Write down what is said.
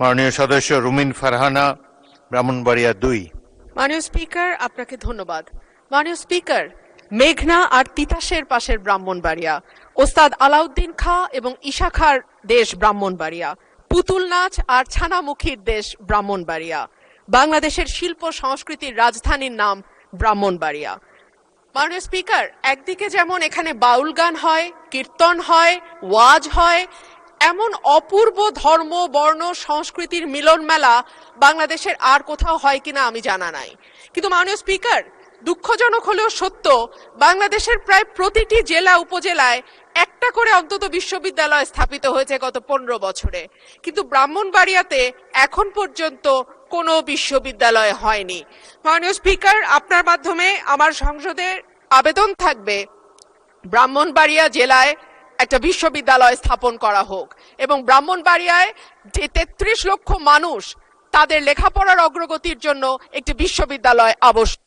মাননীয় সদস্য রুমিন ফারহানা, ব্রাহ্মণবাড়িয়া 2। মাননীয় স্পিকার, আপনাকে ধন্যবাদ। মাননীয় স্পিকার, মেঘনা আর তিতাসের পাশের ব্রাহ্মণবাড়িয়া, ওস্তাদ আলাউদ্দিন খাঁ এবং ঈশা খাঁর দেশ ব্রাহ্মণবাড়িয়া, পুতুল নাচ আর ছানামুখীর দেশ ব্রাহ্মণবাড়িয়া, বাংলাদেশের শিল্প সংস্কৃতির রাজধানীর নাম ব্রাহ্মণবাড়িয়া। মাননীয় স্পিকার, একদিকে যেমন এখানে বাউল গান হয়, কীর্তন হয়, ওয়াজ হয়, এমন অপূর্ব ধর্ম বর্ণ সংস্কৃতির মিলন মেলা বাংলাদেশের আর কোথাও হয় কিনা আমি জানা নাই। কিন্তু মাননীয় স্পিকার, দুঃখজনক হলেও সত্য, বাংলাদেশের প্রায় প্রতিটি জেলা উপজেলায় একটা করে অন্তত বিশ্ববিদ্যালয় স্থাপিত হয়েছে গত 15 বছরে, কিন্তু ব্রাহ্মণবাড়িয়াতে এখন পর্যন্ত কোনো বিশ্ববিদ্যালয় হয়নি। মাননীয় স্পিকার, আপনার মাধ্যমে আমার সংসদে আবেদন থাকবে ব্রাহ্মণবাড়িয়া জেলায় একটা বিশ্ববিদ্যালয় স্থাপন করা হোক এবং ব্রাহ্মণবাড়িয়ায় যে 33 লক্ষ মানুষ, তাদের লেখাপড়ার অগ্রগতির জন্য একটি বিশ্ববিদ্যালয় আবশ্যক।